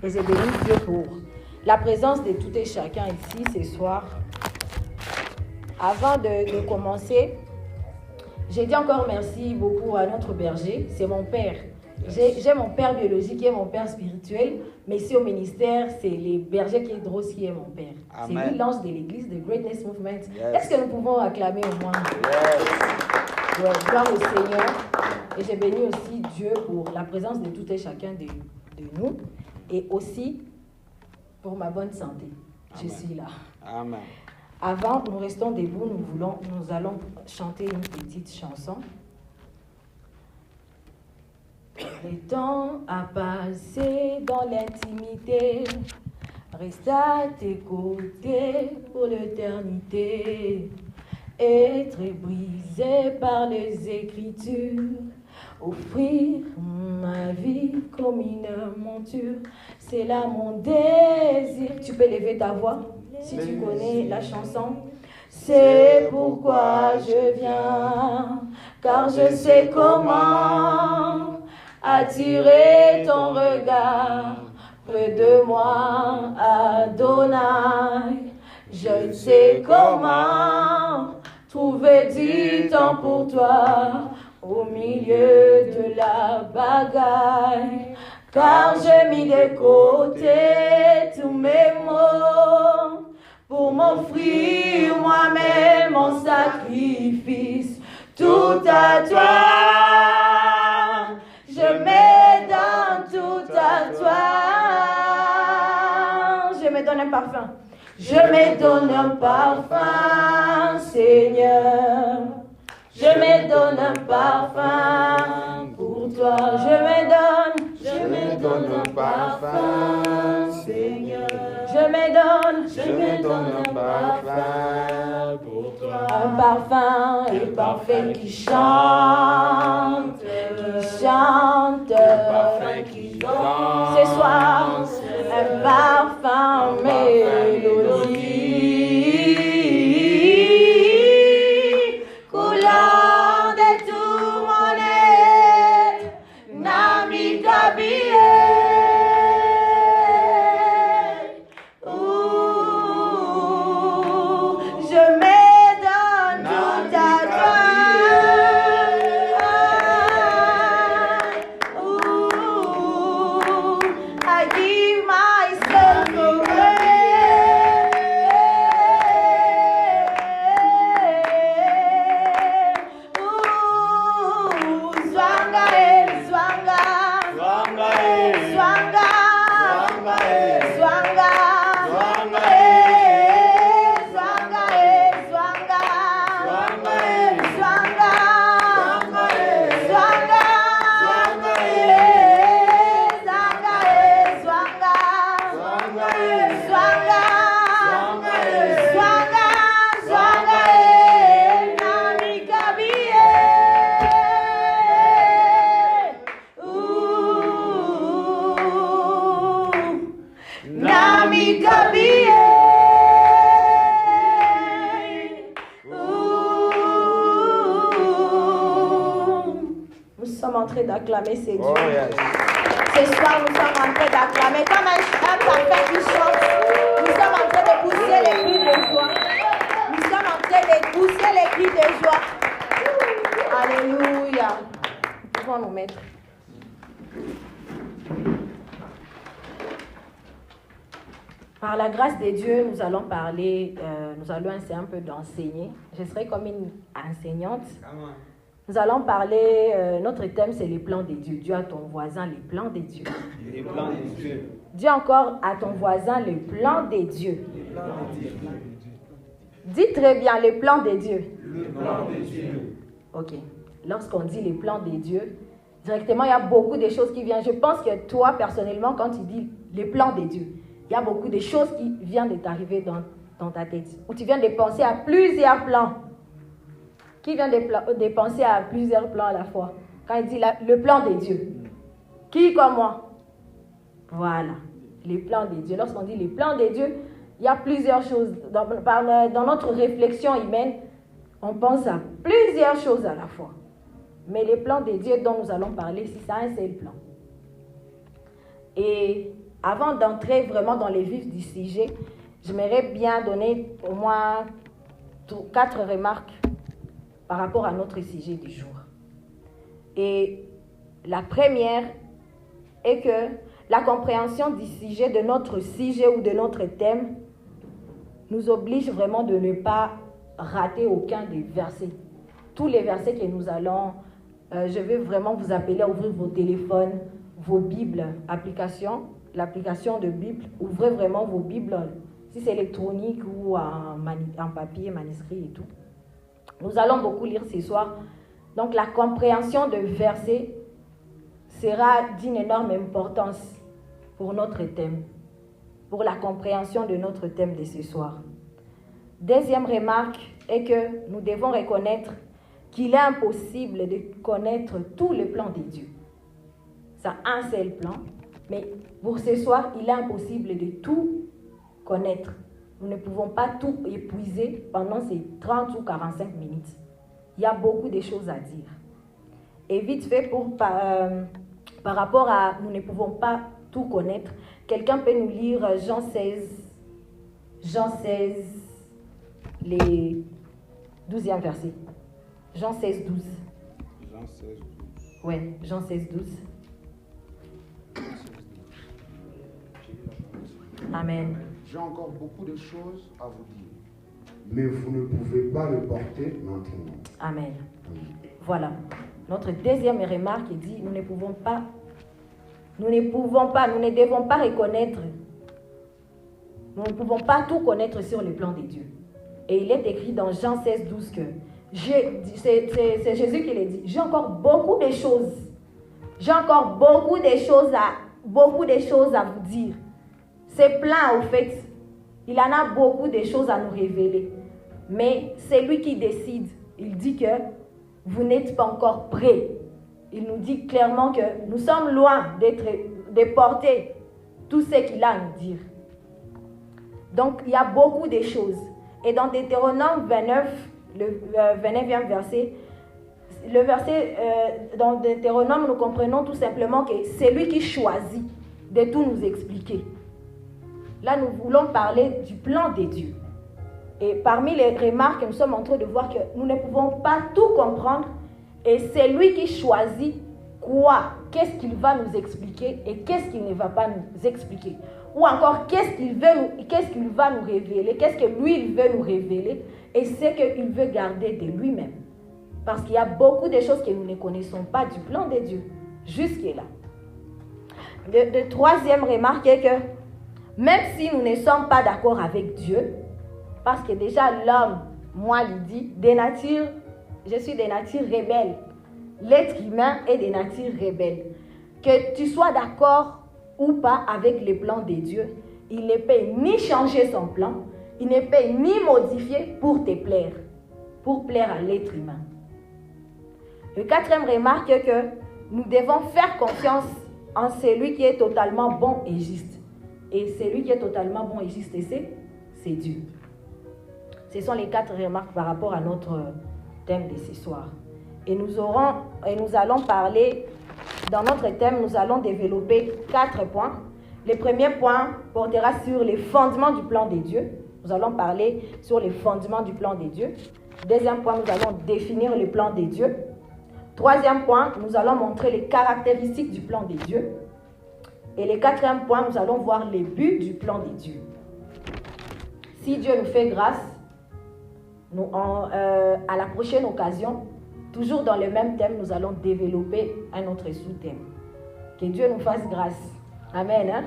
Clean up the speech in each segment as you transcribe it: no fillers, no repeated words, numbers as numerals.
Et j'ai béni Dieu pour la présence de tout et chacun ici ce soir. Avant de commencer, j'ai dit encore merci beaucoup à notre berger, c'est mon père. J'ai mon père biologique qui est mon père spirituel, mais ici au ministère, c'est les bergers qui est drôle qui est mon père. Amen. C'est lui l'ange de l'église, de Greatness Movement. Yes. Est-ce que nous pouvons acclamer au moins? Yes. Ouais, gloire au Seigneur. Et j'ai béni aussi Dieu pour la présence de tout et chacun de nous et aussi pour ma bonne santé. Amen. Je suis là. Amen. Avant, nous restons debout, nous allons chanter une petite chanson. Le temps a passé dans l'intimité, reste à tes côtés pour l'éternité. Être brisé par les Écritures, offrir ma vie comme une monture, c'est là mon désir. Tu peux lever ta voix si tu connais la chanson. C'est pourquoi je viens, car je sais comment attirer ton regard près de moi, Adonai. Je sais comment trouver du temps pour toi au milieu de la bagaille, car j'ai mis de côté tous mes maux pour m'offrir moi-même en sacrifice, tout à toi. Je me donne tout à toi. Je me donne un parfum. Je me donne un parfum, Seigneur. Je me donne un parfum pour toi. Je me donne un parfum, Seigneur. Je me donne un parfum pour toi. Un parfum est parfait qui chante, un parfum qui danse. Ce soir, un parfum mélodie, coulant de tout mon être, Nami Gabriel. D'acclamer ses dieux. Oh, yes. Ce soir, nous sommes en train d'acclamer comme un parfait qui chante. Nous sommes en train de pousser les cris de joie. Nous sommes en train de pousser les cris de joie. Alléluia. Nous pouvons nous mettre. Par la grâce de Dieu, nous allons parler, nous allons essayer un peu d'enseigner. Je serai comme une enseignante. Nous allons parler, notre thème c'est les plans de Dieu. Dis à ton voisin les plans de Dieu. Les plans de Dieu. Dis encore à ton voisin les plans de Dieu. Les plans de Dieu. Dis très bien les plans de Dieu. Les plans de Dieu. Ok. Lorsqu'on dit les plans de Dieu, directement il y a beaucoup de choses qui viennent. Je pense que toi personnellement, quand tu dis les plans de Dieu, il y a beaucoup de choses qui viennent de t'arriver dans ta tête. Ou tu viens de penser à plusieurs plans. Qui vient de penser à plusieurs plans à la fois? Quand il dit le plan de Dieu. Qui comme moi? Voilà, les plans de Dieu. Lorsqu'on dit les plans de Dieu, il y a plusieurs choses. Dans notre réflexion humaine, on pense à plusieurs choses à la fois. Mais les plans de Dieu dont nous allons parler, c'est un seul plan. Et avant d'entrer vraiment dans les vifs du sujet, j'aimerais bien donner au moins 4 remarques par rapport à notre sujet du jour. Et la première est que la compréhension du sujet, de notre sujet ou de notre thème, nous oblige vraiment de ne pas rater aucun des versets. Tous les versets que nous allons, je vais vraiment vous appeler à ouvrir vos téléphones, vos Bibles, l'application de Bible. Ouvrez vraiment vos Bibles, si c'est électronique ou en papier, manuscrit et tout. Nous allons beaucoup lire ce soir. Donc la compréhension de versets sera d'une énorme importance pour notre thème, pour la compréhension de notre thème de ce soir. Deuxième remarque est que nous devons reconnaître qu'il est impossible de connaître tous les plans de Dieu. C'est un seul plan, mais pour ce soir, il est impossible de tout connaître. Nous ne pouvons pas tout épuiser pendant ces 30 ou 45 minutes. Il y a beaucoup de choses à dire. Et vite fait, par rapport à nous ne pouvons pas tout connaître, quelqu'un peut nous lire Jean 16, les 12e verset. Jean 16, 12. Jean 16, 12. Oui, Jean 16, 12. Amen. J'ai encore beaucoup de choses à vous dire, Mais vous ne pouvez pas le porter maintenant. Amen. Voilà. Notre deuxième remarque dit, nous ne devons pas reconnaître, nous ne pouvons pas tout connaître sur le plan de Dieu. Et il est écrit dans Jean 16, 12 que, c'est Jésus qui l'a dit, j'ai encore beaucoup de choses à vous dire. C'est plein au fait, il en a beaucoup de choses à nous révéler. Mais c'est lui qui décide. Il dit que vous n'êtes pas encore prêts. Il nous dit clairement que nous sommes loin de porter tout ce qu'il a à nous dire. Donc, il y a beaucoup de choses. Et dans Deutéronome 29, le 29e verset, dans Deutéronome, nous comprenons tout simplement que c'est lui qui choisit de tout nous expliquer. Là, nous voulons parler du plan de Dieu. Et parmi les remarques, nous sommes en train de voir que nous ne pouvons pas tout comprendre. Et c'est lui qui choisit qu'est-ce qu'il va nous expliquer et qu'est-ce qu'il ne va pas nous expliquer. Ou encore, qu'est-ce qu'il va nous révéler, qu'est-ce que lui, il veut nous révéler et ce qu'il veut garder de lui-même. Parce qu'il y a beaucoup de choses que nous ne connaissons pas du plan de Dieu, jusque-là. La troisième remarque est que, même si nous ne sommes pas d'accord avec Dieu, parce que déjà l'homme, moi, il dit, je suis de nature rebelle. L'être humain est de nature rebelle. Que tu sois d'accord ou pas avec les plans de Dieu, il ne peut ni changer son plan, il ne peut ni modifier pour te plaire, pour plaire à l'être humain. La quatrième remarque est que nous devons faire confiance en celui qui est totalement bon et juste. Et celui qui est totalement bon et juste, c'est Dieu. Ce sont les 4 remarques par rapport à notre thème de ce soir. Et nous allons parler, dans notre thème, nous allons développer 4 points. Le premier point portera sur les fondements du plan de Dieu. Nous allons parler sur les fondements du plan de Dieu. Deuxième point, nous allons définir le plan de Dieu. Troisième point, nous allons montrer les caractéristiques du plan de Dieu. Et le quatrième point, nous allons voir les buts du plan de Dieu. Si Dieu nous fait grâce, à la prochaine occasion, toujours dans le même thème, nous allons développer un autre sous-thème. Que Dieu nous fasse grâce. Amen. Hein?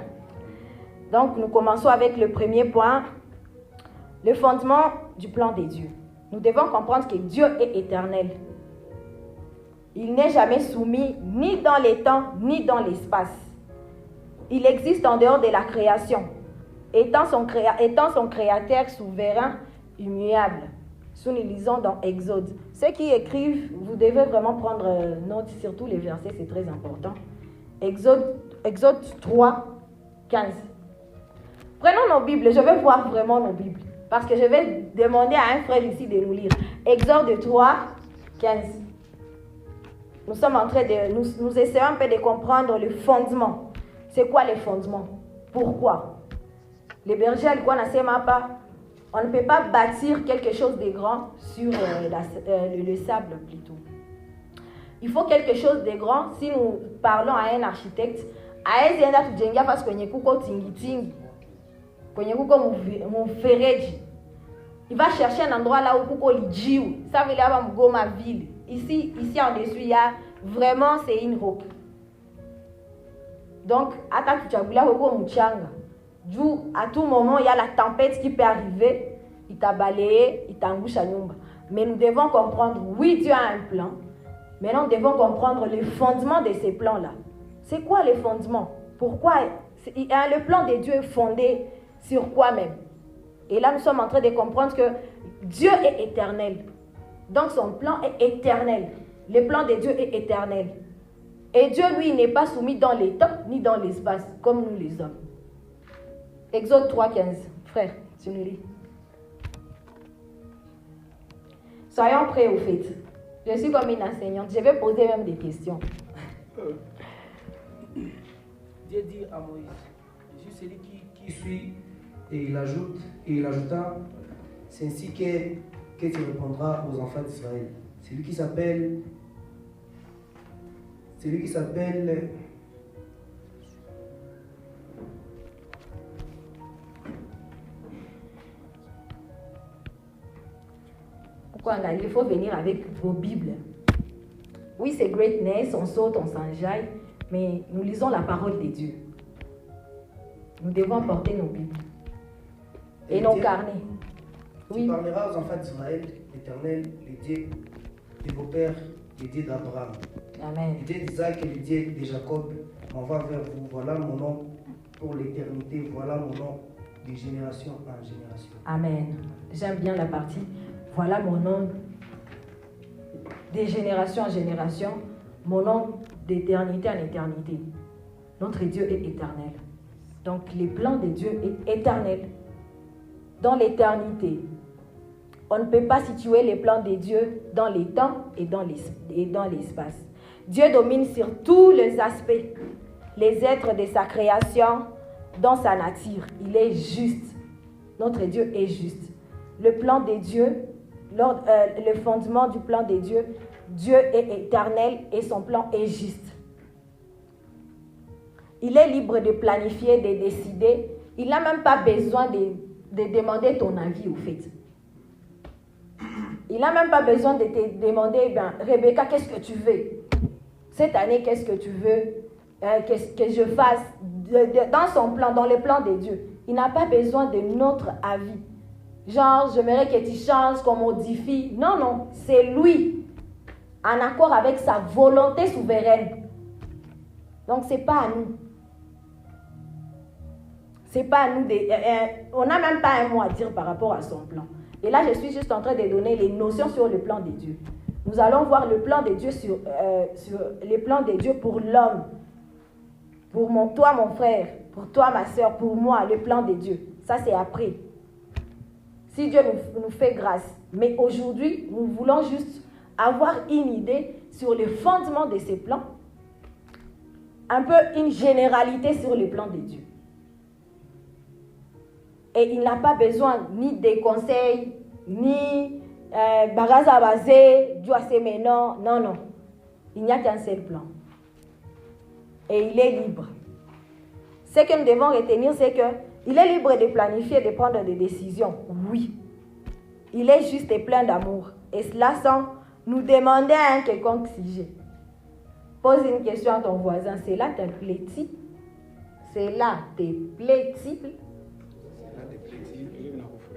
Donc, nous commençons avec le premier point, le fondement du plan de Dieu. Nous devons comprendre que Dieu est éternel. Il n'est jamais soumis ni dans les temps, ni dans l'espace. Il existe en dehors de la création, étant son créateur souverain, immuable. Si nous lisons dans Exode. Ceux qui écrivent, vous devez vraiment prendre note sur tous les versets, c'est très important. Exode 3, 15. Prenons nos Bibles, je vais voir vraiment nos Bibles. Parce que je vais demander à un frère ici de nous lire. Exode 3, 15. Nous essayons un peu de comprendre le fondement. C'est quoi le fondement? Pourquoi? Les bergers alikuwa nasema hapa, on ne peut pas bâtir quelque chose de grand sur le sable plutôt. Il faut quelque chose de grand. Si nous parlons à un architecte, aezi enda tujengia fasi kwenye kuko tingi, kwenye kuko mfereji. Il va chercher un endroit là où kuko lijiu. Ça veut dire à Mgoma ville. Ici en dessus, il y a vraiment, c'est une roque. Donc, à tout moment, il y a la tempête qui peut arriver. Il t'a balayé, il t'embouche à nyumba. Mais nous devons comprendre, oui, Dieu a un plan. Mais nous devons comprendre le fondement de ces plans-là. C'est quoi le fondement? Pourquoi? Le plan de Dieu est fondé sur quoi même? Et là, nous sommes en train de comprendre que Dieu est éternel. Donc, son plan est éternel. Le plan de Dieu est éternel. Et Dieu, lui, n'est pas soumis dans les temps ni dans l'espace, comme nous les hommes. Exode 3,15. Frère, tu nous lis. Soyons prêts au fait. Je suis comme une enseignante. Je vais poser même des questions. Dieu dit à Moïse, je suis celui qui suit, et il ajouta, c'est ainsi que tu répondras aux enfants d'Israël. Celui qui s'appelle Pourquoi il faut venir avec vos Bibles. Oui, c'est greatness, on saute, on s'enjaille, mais nous lisons la parole de Dieu. Nous devons porter nos Bibles et nos carnets. Tu parleras aux enfants d'Israël, l'Éternel, le Dieu de vos pères, le Dieu d'Abraham. Amen. Le Dieu d'Isaac et le Dieu de Jacob m'envoie vers vous. Voilà mon nom pour l'éternité. Voilà mon nom de génération en génération. Amen. J'aime bien la partie. Voilà mon nom de génération en génération. Mon nom d'éternité en éternité. Notre Dieu est éternel. Donc, les plans de Dieu est éternel. Dans l'éternité. On ne peut pas situer les plans de Dieu dans les temps et dans l'espace. Dieu domine sur tous les aspects, les êtres de sa création, dans sa nature. Il est juste. Notre Dieu est juste. Le plan de Dieu, le fondement du plan de Dieu, Dieu est éternel et son plan est juste. Il est libre de planifier, de décider. Il n'a même pas besoin de demander ton avis au fait. Il n'a même pas besoin de te demander, Rebecca, qu'est-ce que tu veux? Cette année, qu'est-ce que tu veux que je fasse? Dans son plan, dans le plan de Dieu. Il n'a pas besoin de notre avis. Genre, j'aimerais que tu changes, qu'on modifie. Non, non, c'est lui, en accord avec sa volonté souveraine. Donc, ce n'est pas à nous. C'est pas à nous on n'a même pas un mot à dire par rapport à son plan. Et là, je suis juste en train de donner les notions sur le plan de Dieu. Nous allons voir le plan de Dieu sur les plans de Dieu pour l'homme. Pour toi, mon frère. Pour toi, ma soeur. Pour moi, le plan de Dieu. Ça, c'est après. Si Dieu nous fait grâce. Mais aujourd'hui, nous voulons juste avoir une idée sur le fondement de ces plans. Un peu une généralité sur le plan de Dieu. Et il n'a pas besoin ni des conseils, ni bagaza basé, Dieu a ses maintenant. Non, non. Il n'y a qu'un seul plan. Et il est libre. Ce que nous devons retenir, c'est qu'il est libre de planifier, de prendre des décisions. Oui. Il est juste et plein d'amour. Et cela sans nous demander à un quelconque sujet. Pose une question à ton voisin. Cela te plaît-il? Cela te plaît-il?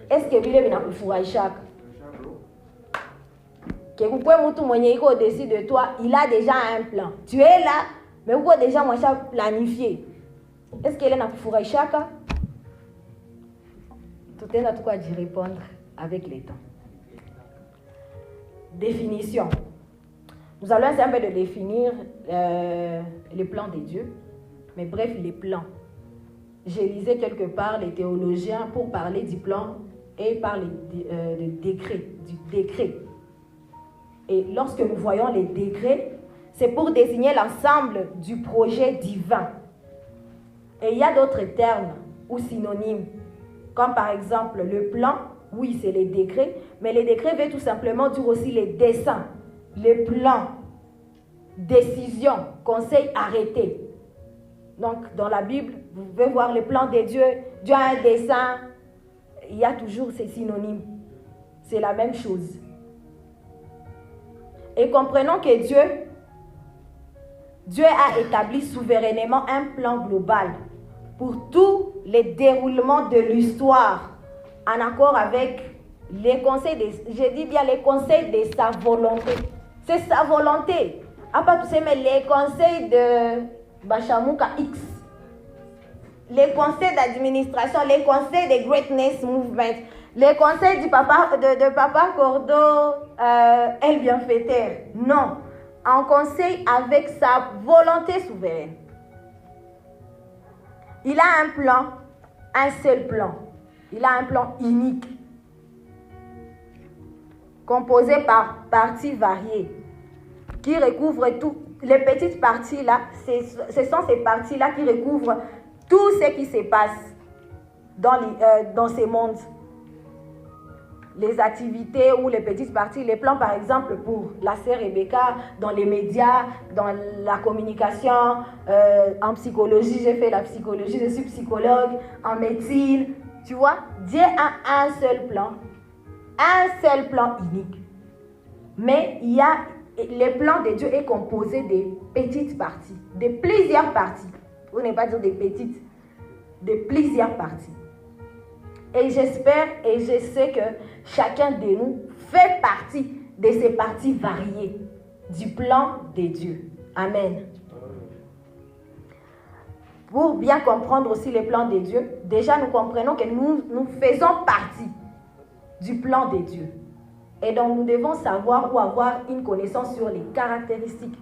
Est-ce que vile vinakufurahishaka? Kekukwe mtu mwenye iko au-dessus de toi, il a déjà un plan. Tu es là, mais uko déjà mwacha planifié. Est-ce qu'il est nakufurahishaka? Tutaenda tu quoi d'y répondre avec les temps. Définition. Nous allons essayer un peu de définir les plans de Dieu. Mais bref, les plans. J'ai lisé quelque part les théologiens pour parler du plan et parler du décret. Et lorsque nous voyons les décrets, c'est pour désigner l'ensemble du projet divin. Et il y a d'autres termes ou synonymes, comme par exemple le plan, oui, c'est les décrets, mais les décrets veulent tout simplement dire aussi les desseins, les plans, décisions, conseils arrêtés. Donc, dans la Bible, vous pouvez voir les plans de Dieu. Dieu a un dessein. Il y a toujours ces synonymes. C'est la même chose. Et comprenons que Dieu a établi souverainement un plan global pour tous les déroulements de l'histoire, en accord avec les conseils les conseils de sa volonté. C'est sa volonté. Pas tous mais les conseils de Bachamouka X, les conseils d'administration, les conseils de Greatness Movement, les conseils de Papa Cordo, El Bienfaiteur. Non, un conseil avec sa volonté souveraine. Il a un plan, un seul plan. Il a un plan unique, composé par parties variées, qui recouvrent tout. Les petites parties là, ce sont ces parties là qui recouvrent tout ce qui se passe dans ces mondes. Les activités ou les petites parties, les plans par exemple pour la sœur Rebecca, dans les médias, dans la communication, en psychologie, j'ai fait la psychologie, je suis psychologue, en médecine, tu vois, Dieu a un seul plan unique. Mais il y a, le plan de Dieu est composé de petites parties, de plusieurs parties. Vous n'allez pas dire des petites, de plusieurs parties. Et j'espère et je sais que chacun de nous fait partie de ces parties variées du plan de Dieu. Amen. Pour bien comprendre aussi les plans de Dieu, déjà nous comprenons que nous faisons partie du plan de Dieu. Et donc nous devons savoir ou avoir une connaissance sur les caractéristiques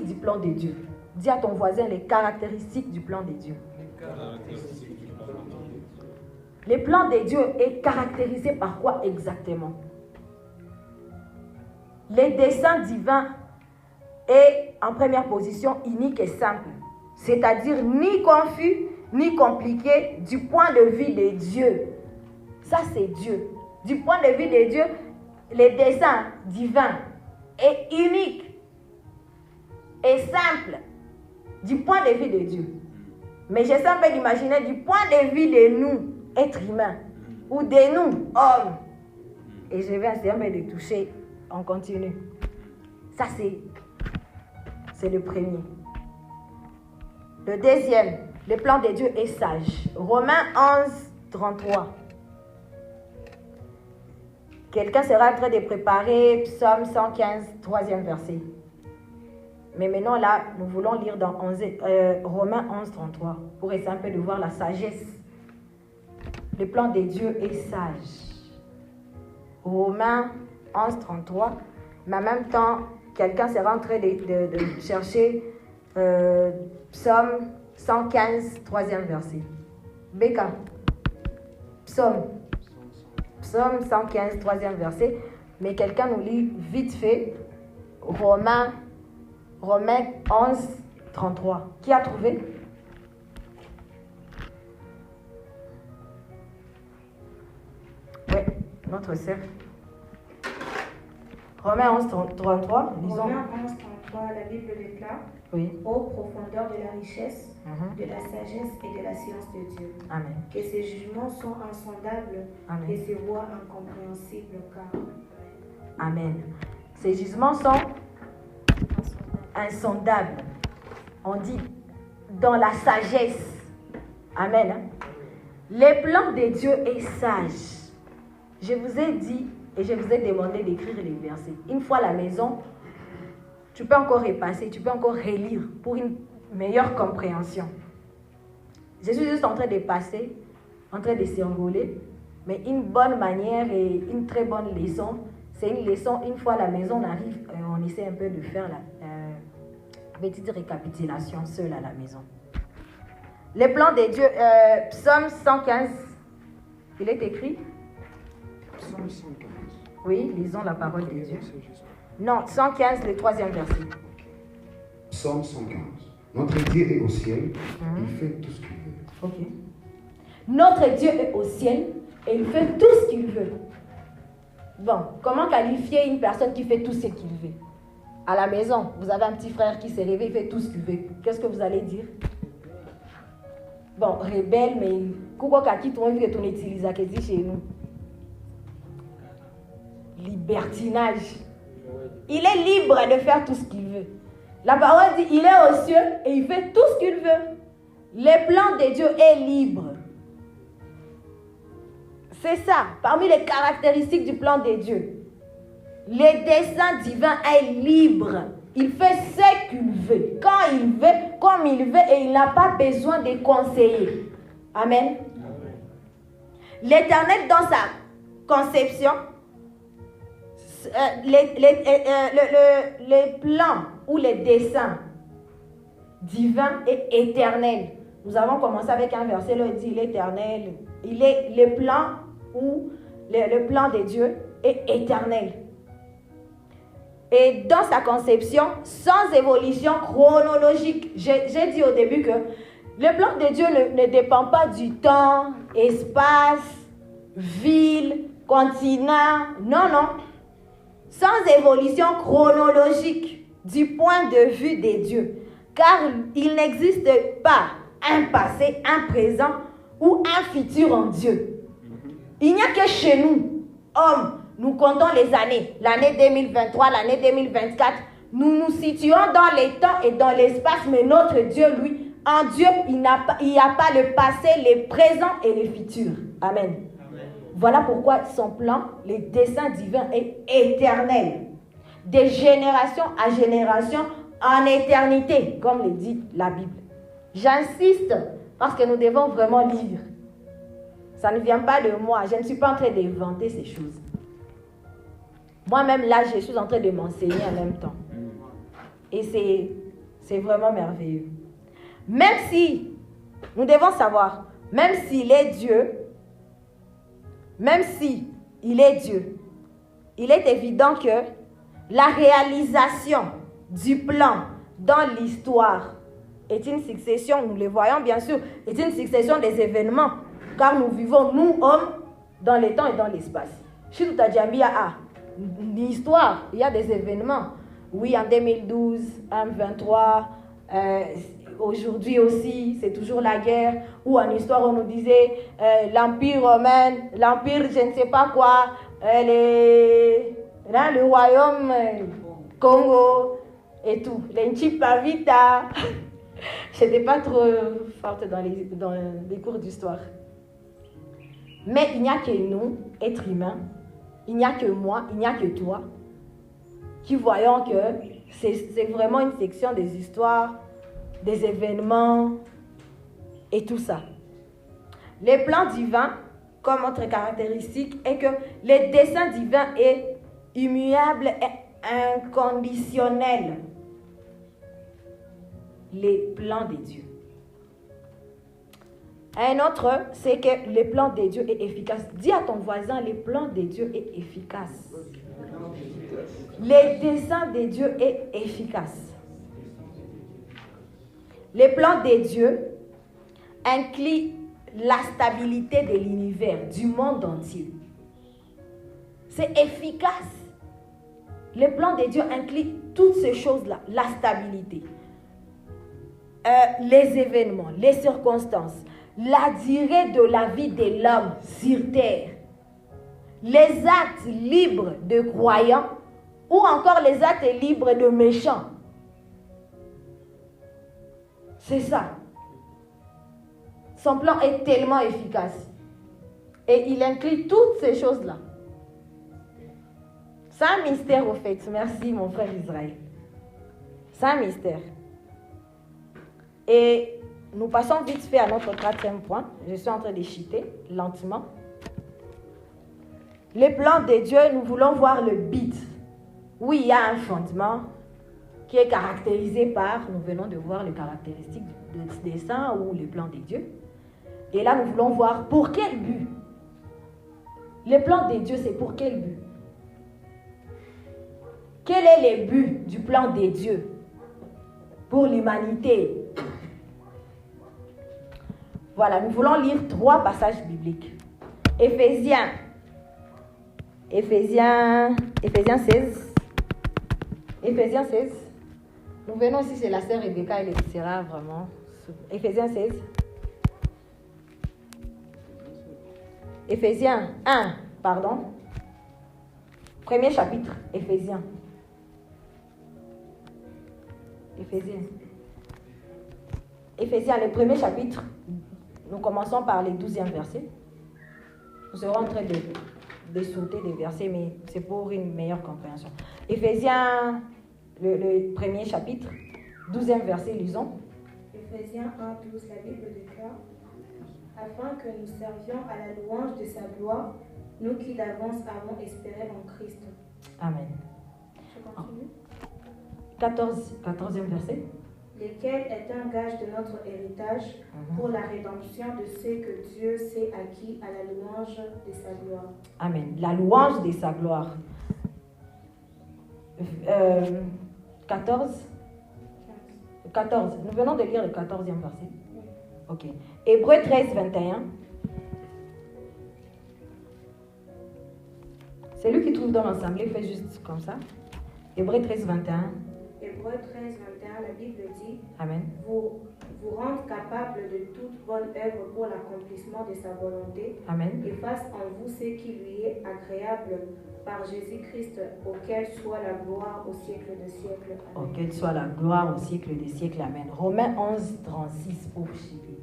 du plan de Dieu. Dis à ton voisin les caractéristiques du plan de Dieu. Le plan de Dieu est caractérisé par quoi exactement? Le dessein divin est en première position unique et simple, c'est-à-dire ni confus ni compliqué du point de vue de Dieu. Ça c'est Dieu. Du point de vue de Dieu, le dessein divin est unique et simple du point de vue de Dieu. Mais j'essaie un peu d'imaginer du point de vue de nous, êtres humains, ou de nous, hommes. Et je vais essayer un peu de toucher. On continue. Ça, c'est le premier. Le deuxième, le plan de Dieu est sage. Romains 11, 33. Quelqu'un sera en train de préparer Psaume 115, 3e verset. Mais maintenant, là, nous voulons lire dans Romains 11, 33 pour essayer un peu de voir la sagesse. Le plan de Dieu est sage. Romains 11, 33. Mais en même temps, quelqu'un sera en train de chercher Psaume 115, 3e verset. Becca. Psaume 115, 3e verset. Mais quelqu'un nous lit vite fait Romains 11, 33. Qui a trouvé? Oui, notre sœur. Romains 11, 33. Lisons. Romains 11, 33, la Bible déclare. Oui. Ô profondeur de la richesse, de la sagesse et de la science de Dieu. Amen. Que ses jugements sont insondables. Amen. Et ses voies incompréhensibles. Car... Amen. Ces jugements sont insondables. On dit dans la sagesse. Amen. Le plan de Dieu est sage. Je vous ai dit et je vous ai demandé d'écrire les versets. Une fois à la maison, tu peux encore repasser, tu peux encore relire pour une meilleure compréhension. Je suis juste en train de passer, en train de s'envoler, mais une bonne manière et une très bonne leçon, c'est une leçon, une fois à la maison, on arrive, on essaie un peu de faire la petite récapitulation seule à la maison. Le plan de Dieu, Psaume 115, il est écrit? Psaume 115. Oui, lisons la parole de Dieu. Non, 115, le 3e verset. Psaume 115. Notre Dieu est au ciel, il fait tout ce qu'il veut. Ok. Notre Dieu est au ciel et il fait tout ce qu'il veut. Bon, comment qualifier une personne qui fait tout ce qu'il veut? À la maison, vous avez un petit frère qui s'est réveillé, il fait tout ce qu'il veut. Qu'est-ce que vous allez dire? Bon, rebelle, mais pourquoi kaki tu veux que tu utilises ça chez nous? Libertinage. Il est libre de faire tout ce qu'il veut. La parole dit, il est aux cieux et il fait tout ce qu'il veut. Le plan de Dieu est libre. C'est ça, parmi les caractéristiques du plan de Dieu. Le dessein divin est libre. Il fait ce qu'il veut, quand il veut, comme il veut, et il n'a pas besoin de conseiller. Amen. L'Éternel, dans sa conception, le plan ou le dessein divin est éternel. Nous avons commencé avec un verset, là, il dit l'éternel. Il est le plan ou le plan de Dieu est éternel. Et dans sa conception, sans évolution chronologique. J'ai dit au début que le plan de Dieu ne dépend pas du temps, espace, ville, continent. Non, non. Sans évolution chronologique du point de vue de Dieu. Car il n'existe pas un passé, un présent ou un futur en Dieu. Il n'y a que chez nous, hommes, nous comptons les années. L'année 2023, l'année 2024. Nous nous situons dans les temps et dans l'espace, mais notre Dieu, lui, en Dieu, il n'y a pas le passé, le présent et le futur. Amen. Voilà pourquoi son plan, le dessein divin est éternel. De génération à génération, en éternité, comme le dit la Bible. J'insiste parce que nous devons vraiment lire. Ça ne vient pas de moi. Je ne suis pas en train d'inventer ces choses. Moi-même, là, je suis en train de m'enseigner en même temps. Et c'est vraiment merveilleux. Même si, nous devons savoir, même s'il est Dieu, il est évident que la réalisation du plan dans l'histoire est une succession, nous le voyons bien sûr, est une succession des événements, car nous vivons, nous hommes, dans le temps et dans l'espace. Chez tout l'histoire, il y a des événements. Oui, en 2012, en 23, aujourd'hui aussi, c'est toujours la guerre. Ou en histoire, on nous disait l'Empire romain, l'Empire je ne sais pas quoi, le royaume Congo et tout. Les Nchipavita. Je n'étais pas trop forte dans les cours d'histoire. Mais il n'y a que nous, êtres humains, il n'y a que moi, il n'y a que toi, qui voyons que c'est vraiment une section des histoires, des événements et tout ça. Le plan divin, comme autre caractéristique, est que le dessein divin est immuable et inconditionnel. Les plans de Dieu. Un autre, c'est que le plan de Dieu est efficace. Dis à ton voisin, le plan de Dieu est efficace. Le dessein de Dieu est efficace. Le plan de Dieu inclut la stabilité de l'univers, du monde entier. C'est efficace. Le plan de Dieu inclut toutes ces choses-là, la stabilité, les événements, les circonstances, la durée de la vie de l'homme sur terre, les actes libres de croyants ou encore les actes libres de méchants. C'est ça. Son plan est tellement efficace. Et il inclut toutes ces choses-là. C'est un mystère au fait. Merci mon frère Israël. C'est un mystère. Et nous passons vite fait à notre 4e point. Je suis en train de chuter lentement. Le plan de Dieu, nous voulons voir le but. Oui, il y a un fondement qui est caractérisé par, nous venons de voir les caractéristiques du dessein ou le plan de Dieu. Et là, nous voulons voir pour quel but. Le plan de Dieu, c'est pour quel but? Quel est le but du plan de Dieu pour l'humanité, Voilà, nous voulons lire 3 passages bibliques. Éphésiens 16. Éphésiens 16. Nous venons ici, c'est la sœur Rebecca, elle sera vraiment. Éphésiens 16. Éphésiens 1, pardon. Premier chapitre, Éphésiens. Éphésiens, le premier chapitre, nous commençons par les 12e versets. Nous serons en train de sauter des versets, mais c'est pour une meilleure compréhension. Éphésiens, le premier chapitre, 12e verset, lisons. Éphésiens 1, 12, la Bible déclare: afin que nous servions à la louange de sa gloire, nous qui d'avance avons espéré en Christ. Amen. Je continue. 14e verset. Lequel est un gage de notre héritage pour la rédemption de ceux que Dieu s'est acquis à la louange de sa gloire. Amen. La louange de sa gloire. 14. Nous venons de lire le 14e verset. Ok. Hébreux 13, 21. Celui qui trouve dans l'assemblée fait juste comme ça. Hébreux 13, 21. Hébreux 13, 21, la Bible dit: Amen. Vous rendre capable de toute bonne œuvre pour l'accomplissement de sa volonté. Amen. Et fasse en vous ce qui lui est agréable par Jésus-Christ, auquel soit la gloire au siècle des siècles. Amen. Auquel soit la gloire au siècle des siècles. Amen. Romains 11, 36 pour Chibi.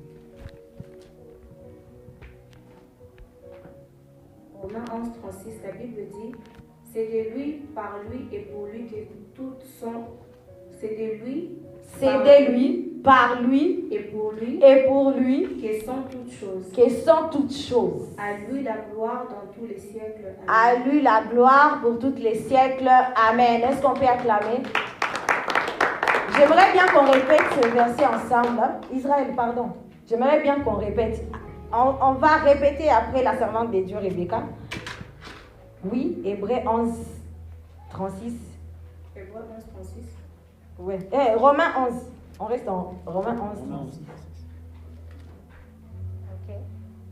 Romains 11, 36, la Bible dit: c'est de lui, par lui et pour lui que toutes sont. C'est de lui, par lui et pour lui que sont toutes choses. À lui la gloire dans tous les siècles. Amen. À lui la gloire pour tous les siècles. Amen. Est-ce qu'on peut acclamer? J'aimerais bien qu'on répète ce verset ensemble. Israël, pardon. J'aimerais bien qu'on répète. On va répéter après la servante de Dieu, Rebecca. Oui, Hébreux 11, 36. Hébreux 11, 36. Oui. Romains 11. On reste en Romains 11, 36. Ok.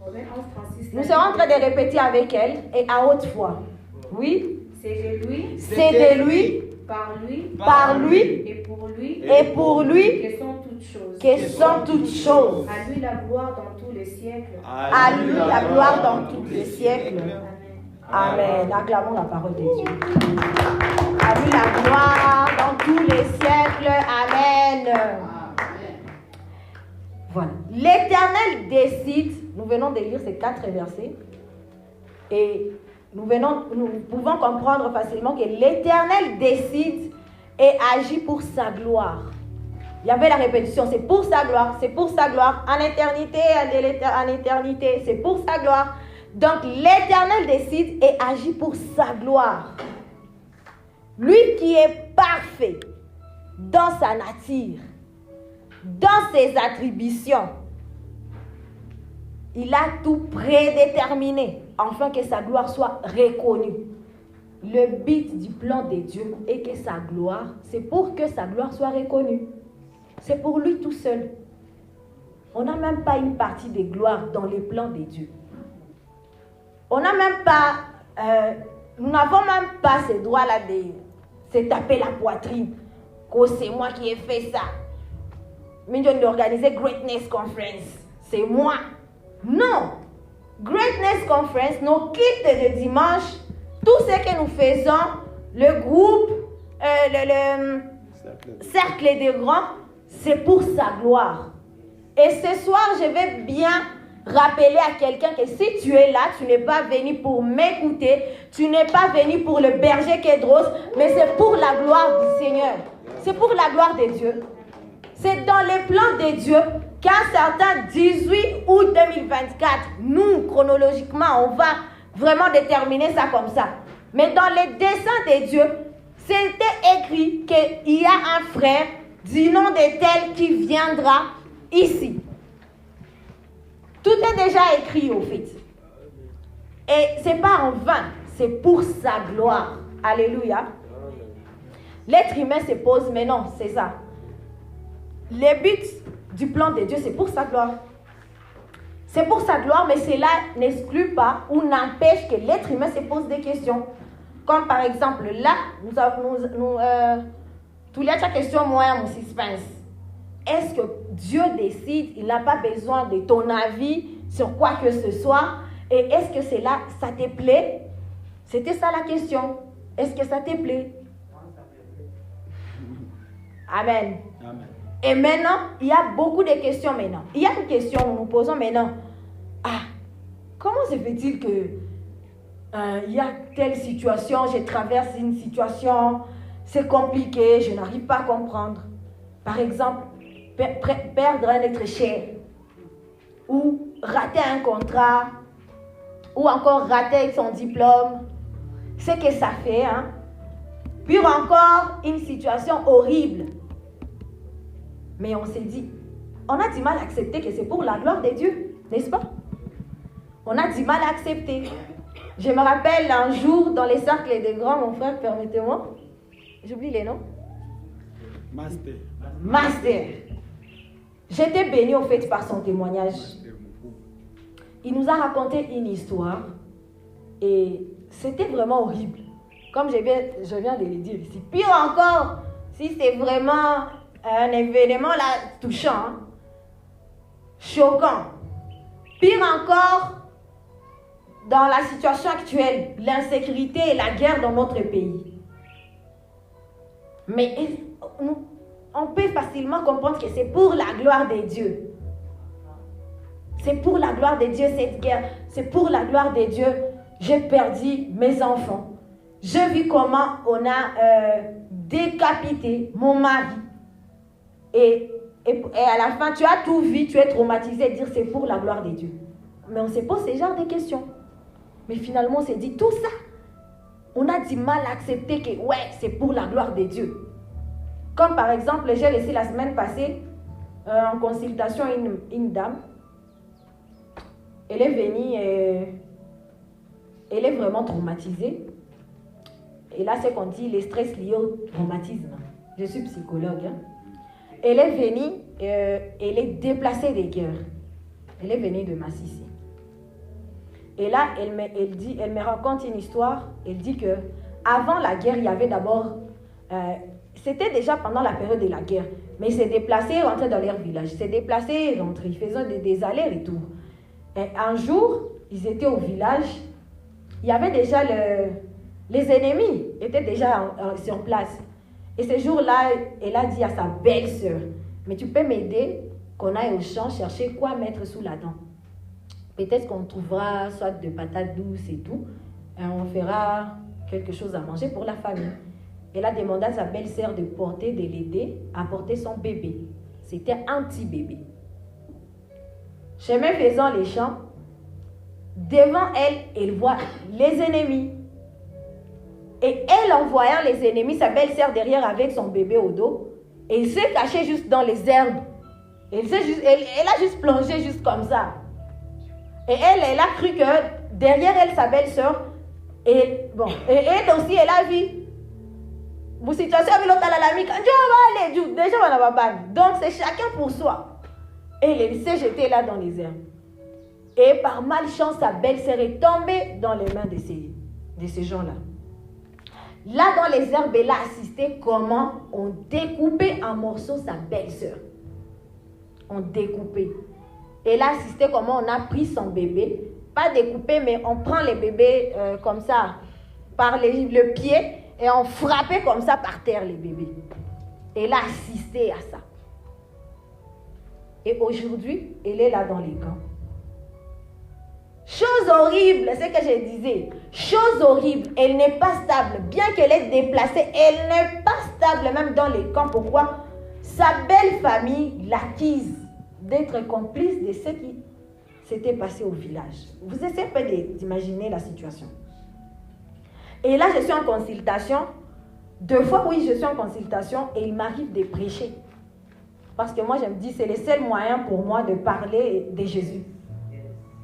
Romains 11, 36. Nous serons en train de répéter avec elle et à haute voix. Oui. C'est de lui. C'est de lui. Par lui. Et pour lui. Que sont toutes choses. À lui la gloire dans tous les siècles. À lui la gloire dans tous les siècles. Amen. Acclamons la parole de Dieu. À lui la gloire dans tous les siècles. Amen. Voilà. L'Éternel décide. Nous venons de lire ces 4 versets. Et nous pouvons comprendre facilement que l'Éternel décide et agit pour sa gloire. Il y avait la répétition, c'est pour sa gloire, c'est pour sa gloire, en éternité, en éternité, c'est pour sa gloire. Donc l'Éternel décide et agit pour sa gloire. Lui qui est parfait dans sa nature, dans ses attributions, il a tout prédéterminé afin que sa gloire soit reconnue. Le but du plan de Dieu est que sa gloire, c'est pour que sa gloire soit reconnue. C'est pour lui tout seul. On n'a même pas une partie de gloire dans les plans de Dieu. On n'a même pas, nous n'avons même pas ce droit-là de se taper la poitrine. Que c'est moi qui ai fait ça. Mais je d'organiser Greatness Conference. C'est moi. Non. Greatness Conference, nos clips de dimanche, tout ce que nous faisons, le groupe, le cercle des grands, c'est pour sa gloire. Et ce soir, je vais bien rappeler à quelqu'un que si tu es là, tu n'es pas venu pour m'écouter, tu n'es pas venu pour le berger Kédros, mais c'est pour la gloire du Seigneur. C'est pour la gloire de Dieu. C'est dans les plans de Dieu qu'un certain 18 août 2024, nous, chronologiquement, on va vraiment déterminer ça comme ça. Mais dans les desseins de Dieu, c'était écrit qu'il y a un frère du nom de tel qui viendra ici. Tout est déjà écrit au fait. Et ce n'est pas en vain, c'est pour sa gloire. Alléluia. L'être humain se pose, mais non, c'est ça. Le but du plan de Dieu, c'est pour sa gloire. C'est pour sa gloire, mais cela n'exclut pas ou n'empêche que l'être humain se pose des questions. Comme par exemple, là, tout la question, moi, mon suspense. Est-ce que Dieu décide, il n'a pas besoin de ton avis sur quoi que ce soit? Et est-ce que cela, ça te plaît? C'était ça la question. Est-ce que ça te plaît? Amen. Amen. Et maintenant, il y a beaucoup de questions maintenant. Il y a une question que nous nous posons maintenant. Ah, comment se fait-il que il y a telle situation, je traverse une situation, c'est compliqué, je n'arrive pas à comprendre. Par exemple, perdre un être cher, ou rater un contrat, ou encore rater son diplôme, ce que ça fait, hein. Puis encore une situation horrible. Mais on s'est dit, on a du mal à accepter que c'est pour la gloire de Dieu, n'est-ce pas? On a du mal à accepter. Je me rappelle un jour dans les cercles des grands, mon frère, permettez-moi, j'oublie les noms. Master. J'étais bénie au fait par son témoignage. Il nous a raconté une histoire et c'était vraiment horrible. Comme je viens de le dire ici. Pire encore, si c'est vraiment un événement là touchant, hein, choquant. Pire encore, dans la situation actuelle, l'insécurité et la guerre dans notre pays. Mais on peut facilement comprendre que c'est pour la gloire de Dieu. C'est pour la gloire de Dieu cette guerre. C'est pour la gloire de Dieu. J'ai perdu mes enfants. J'ai vu comment on a décapité mon mari. Et à la fin, tu as tout vu, tu es traumatisé et dire c'est pour la gloire de Dieu. Mais on se pose ce genre de questions. Mais finalement, on s'est dit tout ça. On a du mal à accepter que ouais, c'est pour la gloire de Dieu. Comme par exemple, j'ai laissé la semaine passée en consultation une dame. Elle est venue et elle est vraiment traumatisée. Et là, c'est qu'on dit les stress liés au traumatisme. Je suis psychologue. Hein. Elle est venue, elle est déplacée des guerres. Elle est venue de Massissi. Et là, elle me raconte une histoire. Elle dit que avant la guerre, il y avait d'abord... c'était déjà pendant la période de la guerre. Mais ils s'est déplacés, ils rentraient dans leur village. Ils s'est déplacés, ils rentraient, ils faisaient des allers-retours. Et un jour, ils étaient au village. Il y avait déjà les ennemis étaient déjà sur place. Et ce jour-là, elle a dit à sa belle-sœur, mais tu peux m'aider qu'on aille au champ chercher quoi mettre sous la dent. Peut-être qu'on trouvera soit de patates douces et tout. Et on fera quelque chose à manger pour la famille. Elle a demandé à sa belle-sœur de l'aider à porter son bébé. C'était un petit bébé. Chemin faisant les champs, devant elle voit les ennemis. Et elle, en voyant les ennemis, sa belle-sœur derrière avec son bébé au dos, elle s'est cachée juste dans les herbes. Elle a juste plongé juste comme ça. Et elle a cru que derrière elle, sa belle-sœur, et elle aussi, elle a vu. Vous situation avec l'autre à la lamique, déjà on va pas. Donc c'est chacun pour soi. Et elle s'est jetée là dans les herbes. Et par malchance, sa belle-sœur est tombée dans les mains de ces gens-là. Là, dans les herbes, elle a assisté comment on découpait en morceaux sa belle-sœur. On découpait. Elle a assisté comment on a pris son bébé. Pas découpé, mais on prend les bébés comme ça, par le pied, et on frappait comme ça par terre les bébés. Elle a assisté à ça. Et aujourd'hui, elle est là dans les camps. Chose horrible, c'est ce que je disais. Chose horrible, elle n'est pas stable. Bien qu'elle est déplacée, elle n'est pas stable même dans les camps. Pourquoi? Sa belle famille l'accuse d'être complice de ce qui s'était passé au village. Vous essayez un peu d'imaginer la situation. Et là, je suis en consultation. 2 fois, oui, je suis en consultation et il m'arrive de prêcher. Parce que moi, je me dis, c'est le seul moyen pour moi de parler de Jésus.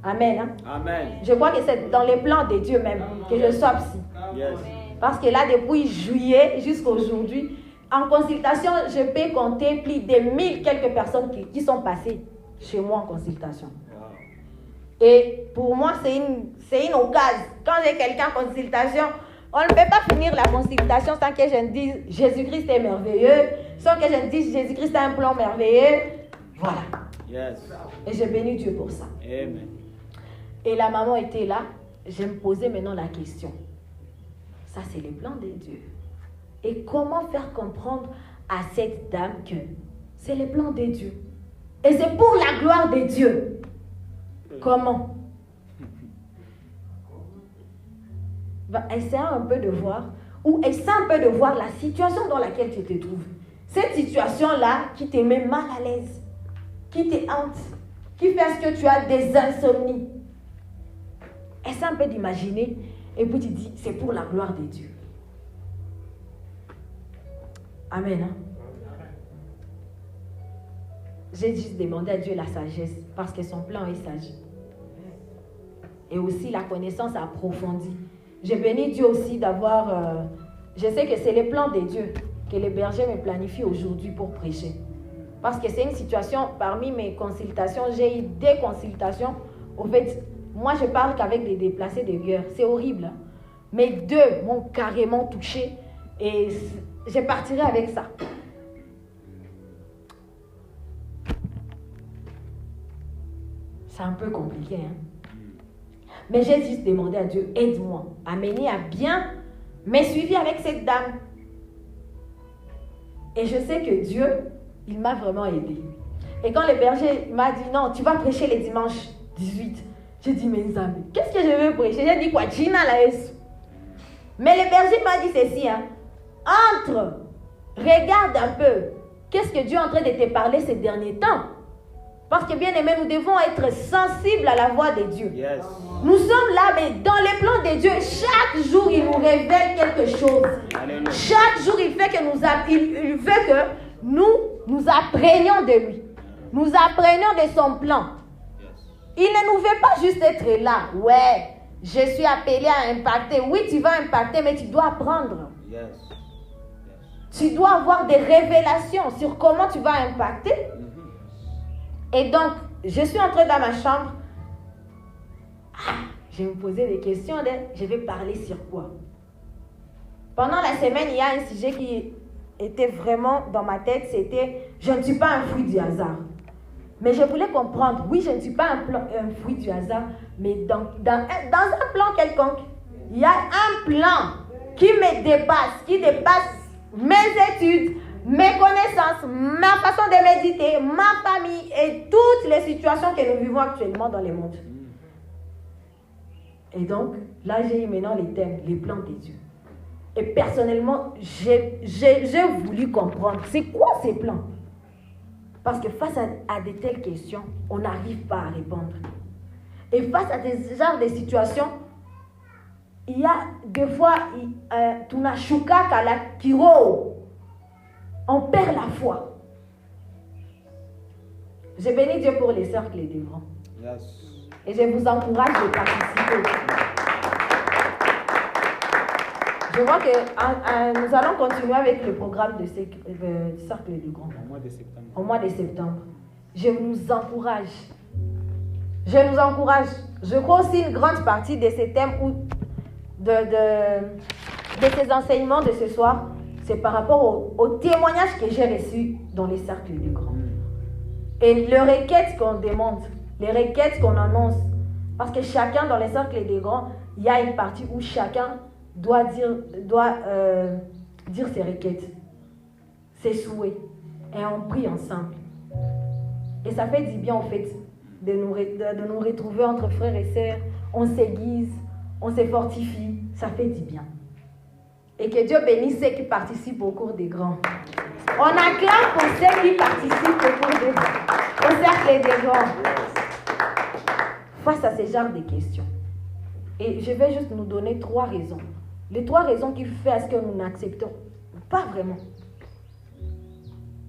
Amen. Hein? Amen. Je crois que c'est dans les plans de Dieu même que je sois psy. Yes. Parce que là, depuis juillet jusqu'à aujourd'hui, en consultation, je peux compter plus de 1000 quelques personnes qui sont passées chez moi en consultation. Wow. Et pour moi, c'est une occasion. Quand j'ai quelqu'un en consultation, on ne peut pas finir la consultation sans que je ne dise Jésus-Christ est merveilleux, sans que je ne dise Jésus-Christ a un plan merveilleux. Voilà. Yes. Et je bénis Dieu pour ça. Amen. Et la maman était là. Je me posais maintenant la question. Ça, c'est le plan de Dieu. Et comment faire comprendre à cette dame que c'est le plan de Dieu? Et c'est pour la gloire de Dieu. Comment? Essaie un peu de voir, ou essaie un peu de voir la situation dans laquelle tu te trouves. Cette situation-là qui te met mal à l'aise, qui te hante, qui fait ce que tu as des insomnies. Essaie un peu d'imaginer, et puis tu dis, c'est pour la gloire de Dieu. Amen. Hein? J'ai juste demandé à Dieu la sagesse, parce que son plan est sage. Et aussi la connaissance approfondie. Je bénis Dieu aussi d'avoir... je sais que c'est le plan de Dieu que les bergers me planifient aujourd'hui pour prêcher. Parce que c'est une situation, parmi mes consultations, j'ai eu des consultations. Au fait, moi je parle qu'avec des déplacés de guerre. C'est horrible. Hein? Mais 2 m'ont carrément touché. Et je partirai avec ça. C'est un peu compliqué, hein? Mais j'ai juste demandé à Dieu, aide-moi à mener à bien mes suivis avec cette dame. Et je sais que Dieu, il m'a vraiment aidé. Et quand le berger m'a dit, non, tu vas prêcher les dimanches 18, j'ai dit, mes amis, qu'est-ce que je veux prêcher? J'ai dit quoi? Gina la Yesu. Mais le berger m'a dit ceci, hein, entre, regarde un peu, qu'est-ce que Dieu est en train de te parler ces derniers temps? Parce que bien aimé, nous devons être sensibles à la voix de Dieu. Yes. Nous sommes là, mais dans les plans de Dieu, chaque jour, il nous révèle quelque chose. Alléluia. Chaque jour, il fait que il veut que nous apprenions de lui. Nous apprenions de son plan. Yes. Il ne nous veut pas juste être là. Ouais, je suis appelé à impacter. Oui, tu vas impacter, mais tu dois apprendre. Yes. Yes. Tu dois avoir des révélations sur comment tu vas impacter. Et donc, je suis entrée dans ma chambre. Je me posais des questions. Je vais parler sur quoi? Pendant la semaine, il y a un sujet qui était vraiment dans ma tête. C'était, je ne suis pas un fruit du hasard. Mais je voulais comprendre. Oui, je ne suis pas un fruit du hasard. Mais dans un plan quelconque, il y a un plan qui me dépasse, qui dépasse mes études, mes connaissances, ma façon de méditer, ma famille et toutes les situations que nous vivons actuellement dans le monde. Et donc, là, j'ai eu maintenant les thèmes, les plans de Dieu. Et personnellement, j'ai voulu comprendre, c'est quoi ces plans? Parce que face à de telles questions, on n'arrive pas à répondre. Et face à ce genre de situations, il y a des fois, tunashuka kala kiro. On perd la foi. Je bénis Dieu pour les cercles des grands. Yes. Et je vous encourage de participer. Je vois que nous allons continuer avec le programme de cercle des grands. Au mois de septembre. Au mois de septembre. Je nous encourage. Je nous encourage. Je crois aussi une grande partie de ces thèmes ou de ces enseignements de ce soir, c'est par rapport au témoignage que j'ai reçu dans les cercles des grands. Et les requêtes qu'on demande, les requêtes qu'on annonce. Parce que chacun dans les cercles des grands, il y a une partie où chacun doit dire ses requêtes, ses souhaits. Et on prie ensemble. Et ça fait du bien en fait de nous retrouver entre frères et sœurs. On s'aiguise, on se fortifie. Ça fait du bien. Et que Dieu bénisse ceux qui participent au cours des grands. On acclame pour ceux qui participent au cercle des grands. Face à ce genre de questions. Et je vais juste nous donner 3 raisons. Les 3 raisons qui font à ce que nous n'acceptons pas vraiment.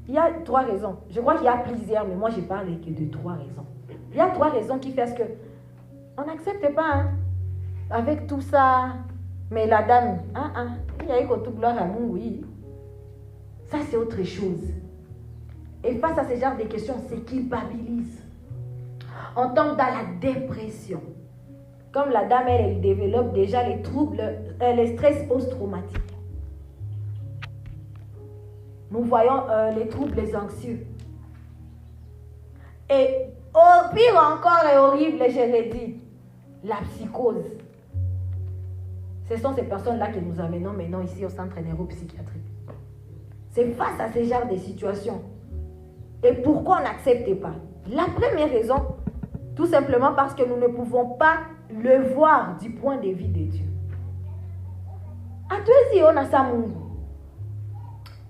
Il y a 3 raisons. Je crois qu'il y a plusieurs, mais moi je parle que de 3 raisons. Il y a 3 raisons qui font à ce que on n'accepte pas. Hein, avec tout ça. Mais la dame, il y a eu toute gloire à nous, oui. Ça, c'est autre chose. Et face à ce genre de questions, c'est culpabilise. on tombe dans la dépression. Comme la dame, elle développe déjà les troubles, les stress post-traumatiques. Nous voyons les troubles anxieux. Et au pire encore et horrible, je l'ai dit, la psychose. Ce sont ces personnes-là que nous amenons maintenant ici au centre neuropsychiatrique. C'est face à ce genre de situations. Et pourquoi on n'accepte pas? La première raison, tout simplement parce que nous ne pouvons pas le voir du point de vue de Dieu.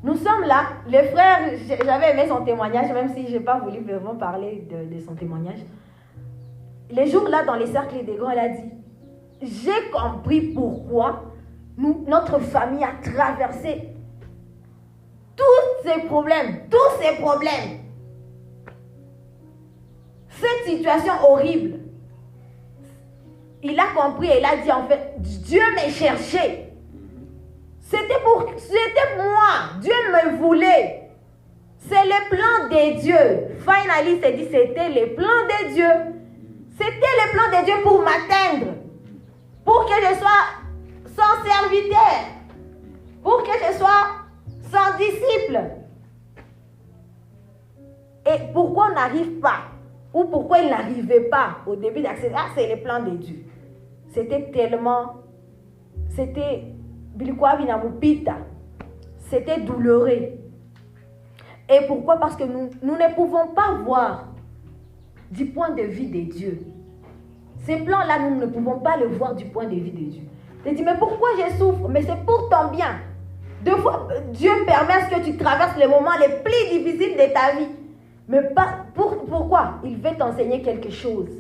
Nous sommes là, le frère, j'avais aimé son témoignage, même si je n'ai pas voulu vraiment parler de son témoignage. Les jours là, dans les cercles des grands, il a dit, j'ai compris pourquoi notre famille a traversé tous ces problèmes. Cette situation horrible. Il a compris et il a dit en fait, Dieu m'a cherché. C'était moi. Dieu me voulait. C'est le plan de Dieu. Finally, il s'est dit, c'était le plan de Dieu. C'était le plan de Dieu pour m'atteindre. Pour que je sois son serviteur. Pour que je sois son disciple. Et pourquoi on n'arrive pas? Ou pourquoi il n'arrivait pas au début d'accéder? Ah, c'est le plan de Dieu. C'était tellement... C'était douloureux. Et pourquoi? Parce que nous ne pouvons pas voir du point de vue de Dieu. Ces plans-là, nous ne pouvons pas le voir du point de vue de Dieu. Je dis, mais pourquoi je souffre? Mais c'est pour ton bien. Deux fois, Dieu permet à ce que tu traverses les moments les plus difficiles de ta vie. Mais pas, pourquoi? Il veut t'enseigner quelque chose.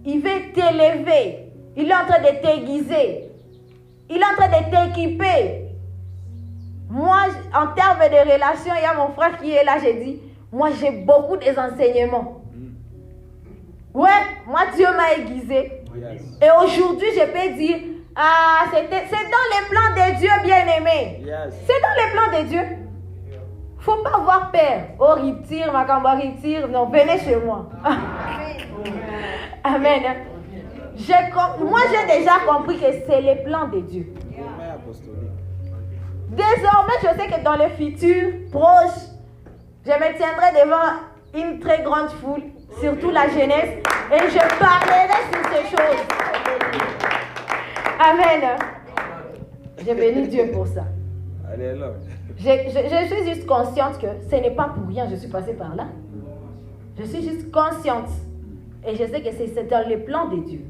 Il veut t'élever. Il est en train de t'aiguiser. Il est en train de t'équiper. Moi, en termes de relations, il y a mon frère qui est là, j'ai dit, moi j'ai beaucoup des enseignements. Ouais, moi Dieu m'a aiguisé. Et aujourd'hui, je peux dire, ah, c'est dans les plans de Dieu, bien-aimé. C'est dans les plans de Dieu. Faut pas avoir peur. Oh, retire, ma camba, retire. Non, venez chez moi. Amen. Moi, j'ai déjà compris que c'est les plans de Dieu. Désormais, je sais que dans le futur proche, je me tiendrai devant une très grande foule, surtout la jeunesse, et je parlerai sur ces choses. Amen. Je bénis Dieu pour ça. Alléluia. Je suis juste consciente que ce n'est pas pour rien que je suis passée par là. Je suis juste consciente. Et je sais que c'est dans le plan de Dieu.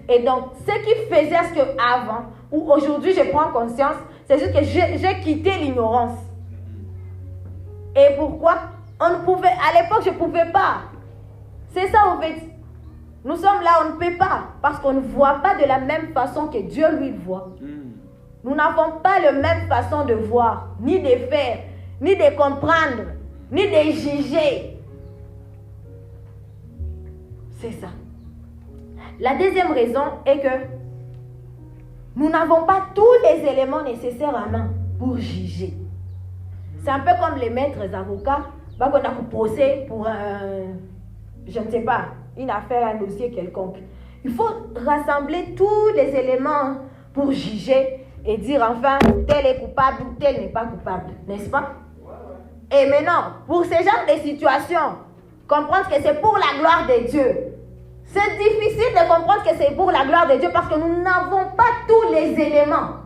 Et donc, ce qui faisait ce qu'avant, ou aujourd'hui je prends conscience, c'est juste que j'ai quitté l'ignorance. Et pourquoi? On ne pouvait, à l'époque je ne pouvais pas. C'est ça en fait. Nous sommes là, on ne peut pas. Parce qu'on ne voit pas de la même façon que Dieu lui voit. Nous n'avons pas la même façon de voir, ni de faire, ni de comprendre, ni de juger. C'est ça. La deuxième raison est que nous n'avons pas tous les éléments nécessaires à main pour juger. C'est un peu comme les maîtres avocats, qu'on a procès pour je ne sais pas, une affaire, un dossier quelconque. Il faut rassembler tous les éléments pour juger et dire enfin tel est coupable ou tel n'est pas coupable, n'est-ce pas? Et maintenant, pour ce genre de situations, comprendre que c'est pour la gloire de Dieu. C'est difficile de comprendre que c'est pour la gloire de Dieu parce que nous n'avons pas tous les éléments.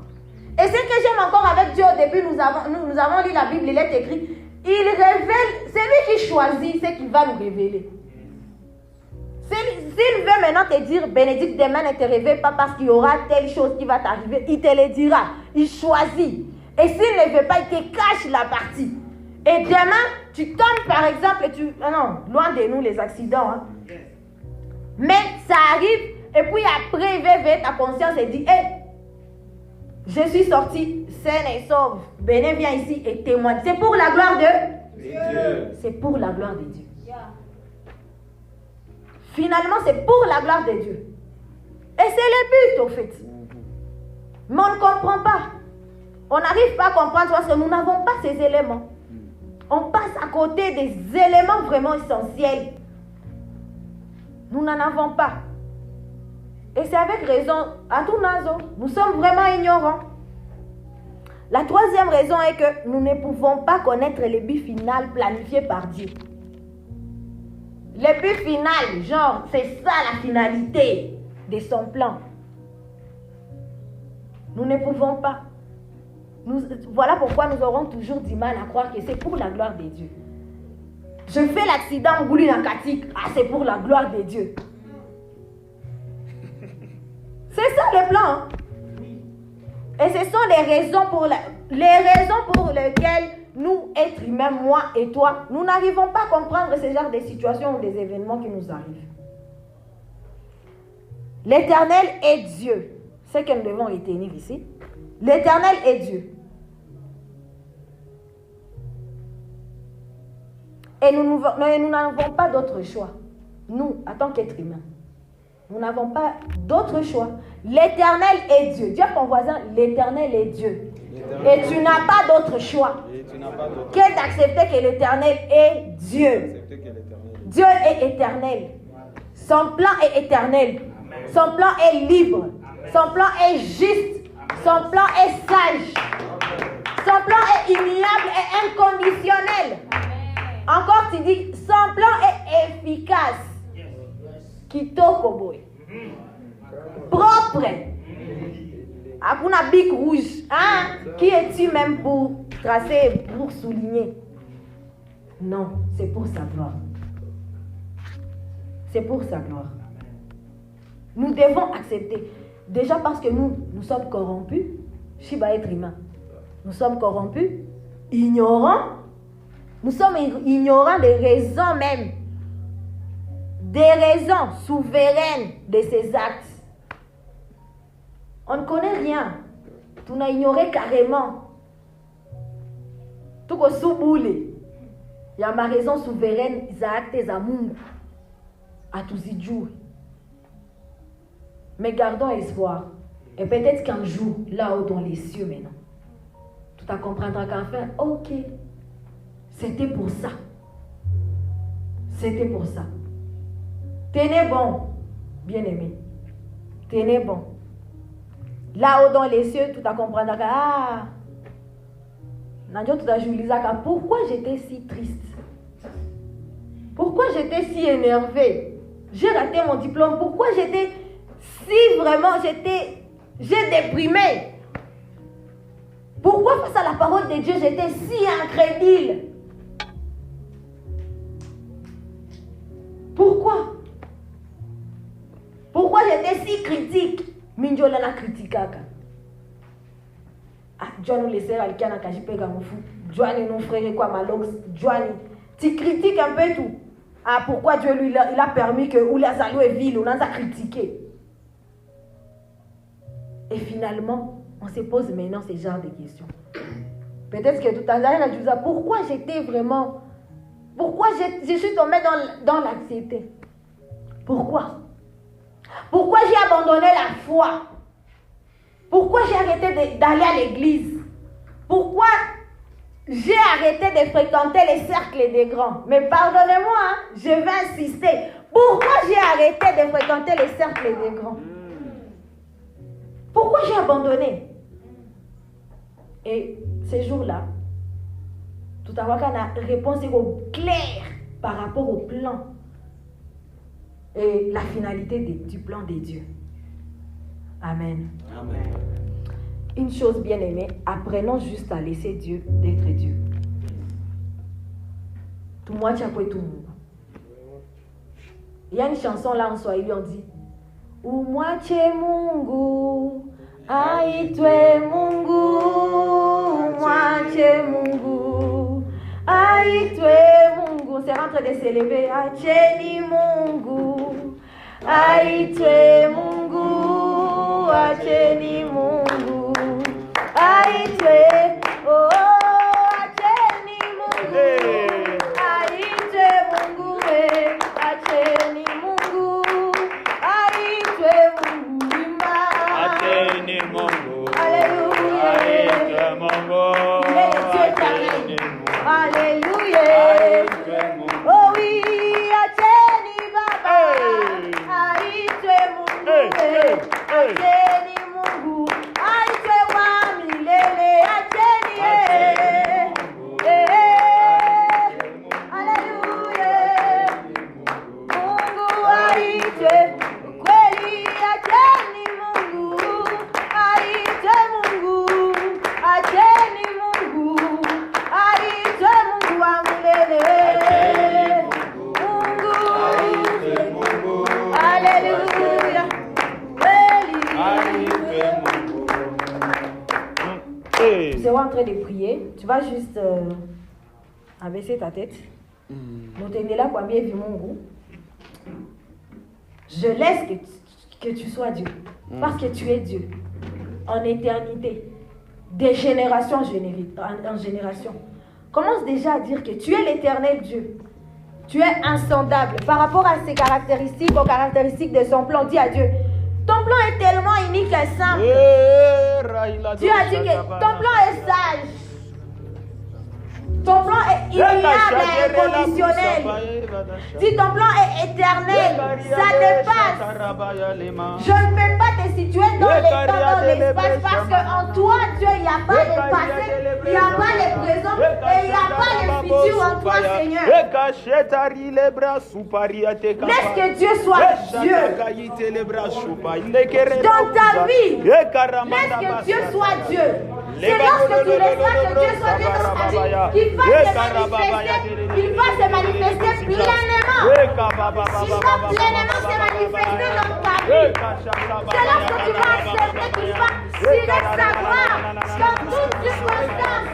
Et ce que j'aime encore avec Dieu au début, nous avons lu la Bible, il est écrit, il révèle, c'est lui qui choisit ce qu'il va nous révéler. S'il veut maintenant te dire, Bénédicte, demain ne te réveille pas parce qu'il y aura telle chose qui va t'arriver, il te le dira. Il choisit. Et s'il ne veut pas, il te cache la partie. Et demain, tu tombes par exemple, non, loin de nous les accidents. Hein. Mais ça arrive, et puis après, il va éveiller ta conscience et dit, hé, je suis sorti saine et sauve. Béné, viens ici et témoigne. C'est pour la gloire de Dieu. C'est pour la gloire de Dieu. Finalement, c'est pour la gloire de Dieu. Et c'est le but, au fait. Mais on ne comprend pas. On n'arrive pas à comprendre parce que nous n'avons pas ces éléments. On passe à côté des éléments vraiment essentiels. Nous n'en avons pas. Et c'est avec raison, à tout nazo, nous sommes vraiment ignorants. La troisième raison est que nous ne pouvons pas connaître le but final planifié par Dieu. Le but final, genre, c'est ça la finalité de son plan. Nous ne pouvons pas. Voilà pourquoi nous aurons toujours du mal à croire que c'est pour la gloire de Dieu. Je fais l'accident Ngouli Nakatik. Ah, c'est pour la gloire de Dieu. C'est ça le plan. Hein? Et ce sont les raisons pour lesquelles nous, êtres humains, moi et toi, nous n'arrivons pas à comprendre ce genre de situations ou des événements qui nous arrivent. L'Éternel est Dieu. C'est que nous devons retenir ici. L'Éternel est Dieu. Et nous n'avons pas d'autre choix. Nous, en tant qu'êtres humains, nous n'avons pas d'autre choix. L'Éternel est Dieu. Dis à ton voisin, l'Éternel est Dieu. Et tu n'as pas d'autre choix que d'accepter que l'Éternel est Dieu. Dieu est éternel. Son plan est éternel. Son plan est libre. Son plan est juste. Son plan est sage. Son plan est immuable et inconditionnel. Encore tu dis, son plan est efficace. Kitoko boy. Propre. Akuna bic rouge. Hein? Qui es-tu même pour tracer, pour souligner? Non, c'est pour sa gloire. C'est pour sa gloire. Nous devons accepter. Déjà parce que nous sommes corrompus. Shiba être humain. Nous sommes corrompus, ignorants. Nous sommes ignorants des raisons même. Des raisons souveraines de ces actes. On ne connaît rien. Tu n'as ignoré carrément. Tout ce souboule. Il y a ma raison souveraine, Isaac, tes amours. À tous les jours. Mais gardons espoir. Et peut-être qu'un jour, là-haut dans les cieux maintenant, tu comprendras qu'enfin, ok, c'était pour ça. C'était pour ça. Tenez bon, bien-aimé. Tenez bon. Là-haut dans les cieux, tu comprendras que, ah, pourquoi j'étais si triste? Pourquoi j'étais si énervée? J'ai raté mon diplôme. Pourquoi j'étais si vraiment, j'ai déprimé? Pourquoi face à la parole de Dieu, j'étais si incrédule? Pourquoi? Pourquoi j'étais si critique? Minjola la criticaka. Ah, Johnny le sert à l'ikana kajipega moufu. Johnny non frère quoi malox. Johnny, tu critiques un peu tout. Ah, pourquoi Dieu lui il a permis que Oulazalo est ville, on a critiqué. Et finalement, on se pose maintenant ce genre de questions. Peut-être que tout à l'heure, pourquoi j'étais vraiment... Pourquoi je suis tombée dans l'anxiété? Pourquoi? Pourquoi j'ai abandonné la foi? Pourquoi j'ai arrêté d'aller à l'église? Pourquoi j'ai arrêté de fréquenter les cercles des grands? Mais pardonnez-moi, hein, je vais insister. Pourquoi j'ai arrêté de fréquenter les cercles des grands? Pourquoi j'ai abandonné? Et ces jours-là, tout à l'heure, la réponse est claire par rapport au plan et la finalité du plan de Dieu. Amen. Amen. Une chose bien aimée, apprenons juste à laisser Dieu d'être Dieu. Tout moi, tu as quoi tout le monde. Il y a une chanson là en Swahili, on dit Umwache Mungu, aitwe Mungu, umwache Mungu, aitwe Mungu. C'est en train de s'élever. Acheni Mungu, aitwe Mungu, acheni Mungu, aitwe, oh, acheni Mungu, aitwe Mungu, acheni Mungu, aitwe Mungu ima. Acheni Mungu, Alléluia. aitwe Mungu, Il est le Dieu éternel. Alléluia. aitwe Mungu. Oh oui, acheni Baba. Acheni Mungu, aite wa milele, acheni. Haleluya. Mungu aite, kweli acheni Mungu, aite Mungu, acheni Mungu, aite Mungu wa milele. Mungu, haleluya. Tu seras en train de prier. Tu vas juste abaisser ta tête. Mutendela kwambie hivi Mungu, je laisse que tu sois Dieu. Parce que tu es Dieu. En éternité. De génération en génération. Commence déjà à dire que tu es l'éternel Dieu. Tu es insondable. Par rapport à ses caractéristiques, aux caractéristiques de son plan, dis à Dieu. Ton plan est tellement unique et simple. Dieu a dit que ton plan est sage. Ton plan est immuable et inconditionnel. Si ton plan est éternel, ça dépasse. Je ne peux pas te situer dans le temps, dans l'espace, parce qu'en toi, Dieu, il n'y a pas de passé, il n'y a pas de présent et il n'y a pas de futur en toi, Seigneur. Laisse que Dieu soit Dieu. Dans ta vie, laisse que Dieu soit Dieu. C'est lorsque tu laisses que Dieu soit Dieu dans ta vie qu'il va se manifester pleinement. Il va pleinement se manifester dans ta vie. C'est lorsque tu vas accepter qu'il va tirer sa gloire dans toutes circonstances.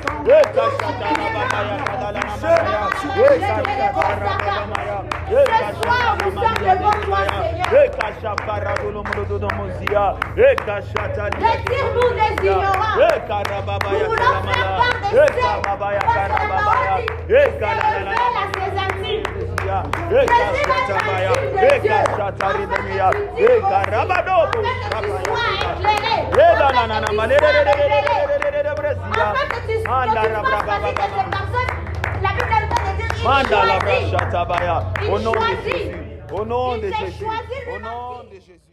Ce soir, nous sommes devant toi, Seigneur. Retire-nous des ignorants. Nous voulons faire part des saints. Parce que la parole dit qu'il se révèle à ses intimes. Jésus va être intime de Dieu. Afin que tu sois éclairé. Afin que tu fasses partie de ces personnes. La Bible a le dire qu'il choisit. Au nom de Jésus. Au nom de Jésus. Au nom de Jésus.